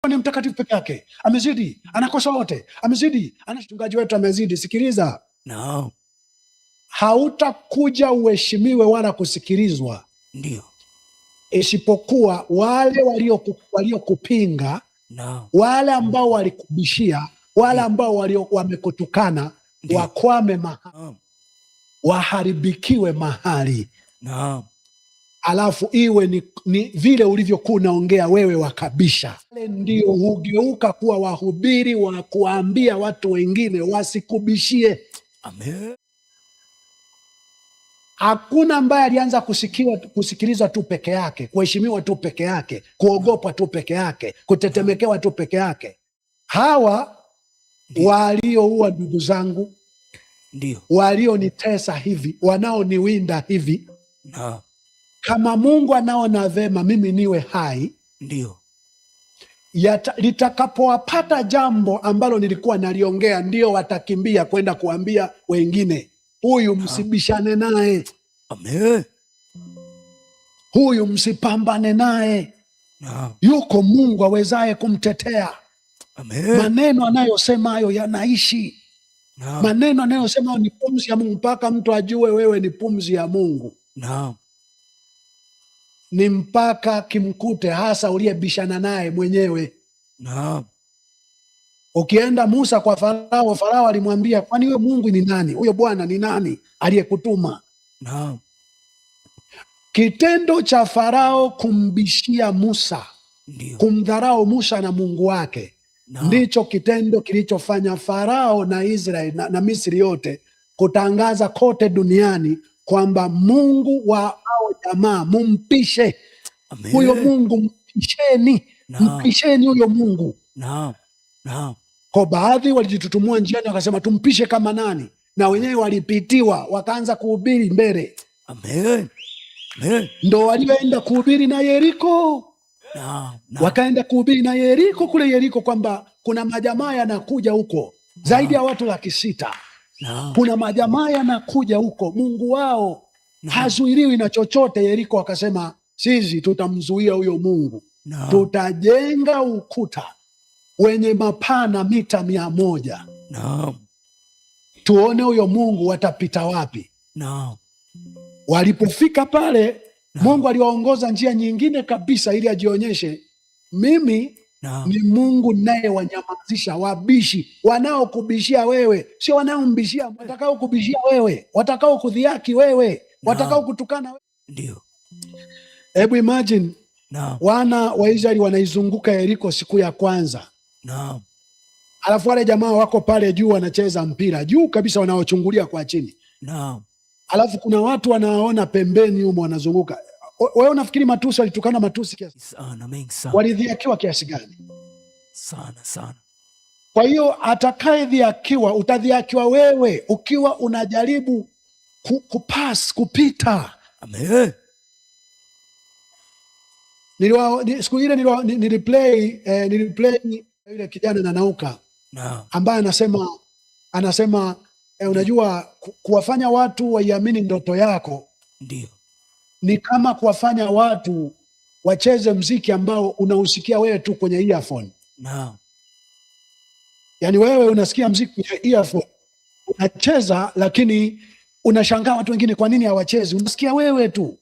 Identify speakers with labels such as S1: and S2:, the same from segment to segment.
S1: ni mtakatifu peke yake, amezidi, anakosa wote, amezidi, mchungaji wetu amezidi. Sikiliza,
S2: no.
S1: Hautakuja uheshimiwe wala kusikilizwa,
S2: ndio,
S1: isipokuwa wale waliokupinga,
S2: no.
S1: wale ambao walikubishia, wale ambao wamekutukana, wakwame mahali, waharibikiwe mahali,
S2: no.
S1: Alafu iwe ni vile ulivyokuwa unaongea wewe wakabisha. Ndio hugeuka kuwa wahubiri wa kuambia watu wengine wasikubishie.
S2: Amen.
S1: Hakuna ambaye alianza kusikilizwa tu peke yake, kuheshimiwa tu peke yake, kuogopwa tu peke yake, kutetemekewa tu peke yake. Hawa walioua ndugu zangu,
S2: ndio
S1: walionitesa hivi, wanaoniwinda hivi,
S2: no.
S1: Kama Mungu anaona vema mimi niwe hai,
S2: ndio
S1: litakapowapata jambo ambalo nilikuwa naliongea, ndio watakimbia kwenda kuambia wengine, huyu msibishane naye.
S2: Amen.
S1: Huyu msipambane naye. Yuko Mungu awezaye kumtetea.
S2: Amen.
S1: Maneno anayosema hayo yanaishi. Maneno anayosema hayo ni pumzi ya Mungu, mpaka mtu ajue wewe ni pumzi ya Mungu. Ni mpaka kimkute, hasa uliyebishana naye mwenyewe. Ukienda Musa kwa Farao, Farao alimwambia, kwani huyo Mungu ni nani? Huyo Bwana ni nani aliyekutuma? Kitendo cha Farao kumbishia Musa, kumdharau Musa na Mungu wake, ndicho kitendo kilichofanya Farao na Israeli na Misri yote kutangaza kote duniani kwamba Mungu wa hao jamaa mumpishe. Huyo Mungu mpisheni. Mpisheni huyo Mungu. Kwa baadhi walijitutumua njiani wakasema tumpishe kama nani, na wenyewe walipitiwa wakaanza kuhubiri mbele.
S2: Amen. Amen.
S1: Ndo walioenda kuhubiri na Yeriko. Wakaenda kuhubiri na Yeriko, kule Yeriko, kwamba kuna majamaa yanakuja huko zaidi ya watu 600,000. Kuna majamaa yanakuja huko, Mungu wao hazuiriwi na chochote. Yeriko wakasema sisi tutamzuia huyo Mungu. Tutajenga ukuta wenye mapana mita 100. Tuone huyo Mungu watapita wapi. Walipofika pale, Mungu aliwaongoza njia nyingine kabisa ili ajionyeshe, mimi ni Mungu naye wanyamazisha wabishi, wanaokubishia wewe, sio wanaombishia, watakao kubishia wewe, watakao kudhiaki wewe, watakao kutukana wewe.
S2: Ndio.
S1: Hebu imagine, wana wa Israeli wanaizunguka Yeriko siku ya kwanza. Alafu wale jamaa wako pale juu wanacheza mpira juu kabisa, wanaochungulia kwa chini. Alafu kuna watu wanaona pembeni humo wanazunguka. Wewe unafikiri matusi walitukana matusi kiasi
S2: sana?
S1: Walidhiakiwa kiasi gani?
S2: Sana.
S1: Kwa hiyo atakayedhiakiwa, utadhiakiwa wewe ukiwa unajaribu kupita.
S2: Amen.
S1: Siku ile niliplay yule kijana na Nauka ambaye anasema unajua kuwafanya watu waiamini ndoto yako
S2: ndio
S1: ni kama kuwafanya watu wacheze mziki ambao unausikia wewe tu kwenye earphone. Yaani wewe unasikia mziki kwenye earphone, unacheza, lakini unashangaa watu wengine kwa nini hawachezi. Unasikia wewe tu.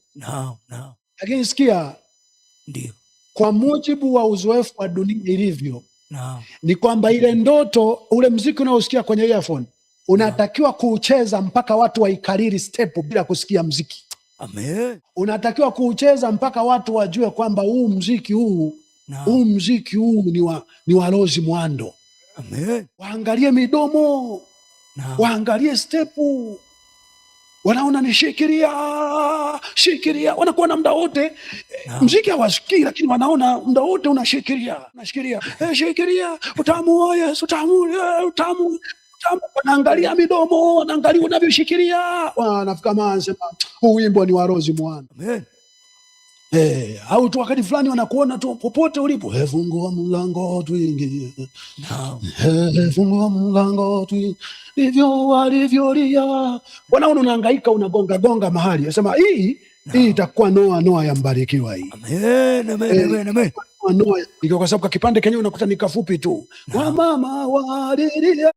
S1: Lakini sikia,
S2: ndio
S1: kwa mujibu wa uzoefu wa dunia ilivyo, ni kwamba ile ndoto, ule mziki unaosikia kwenye earphone, unatakiwa kuucheza mpaka watu waikariri step bila kusikia mziki.
S2: Amen.
S1: Unatakiwa kuucheza mpaka watu wajue kwamba huu mziki huu ni wa Rose Muhando.
S2: Amen.
S1: Waangalie midomo, waangalie stepu, wanaona ni shikiria, wanakuwa na muda wote mziki hawasikii, lakini wanaona muda wote unashikiria, shikiria, utamu Yesu, utamu. Wanaangalia midomo, wanaangalia unavyoshikilia, wanafika mahali sema huu wimbo ni wa Rose Muhando.
S2: Amen.
S1: Au tu wakati fulani wanakuona tu popote ulipo, fungua mlango tuingie. Fungua mlango tuingie. Ndivyo walivyolia. Wanaona unahangaika, unagonga mahali. Anasema hii itakuwa Noa ya mbarikiwa hii.
S2: Amen.
S1: Noa, kwa sababu kipande kenyewe unakuta ni kafupi tu. Wamama walilia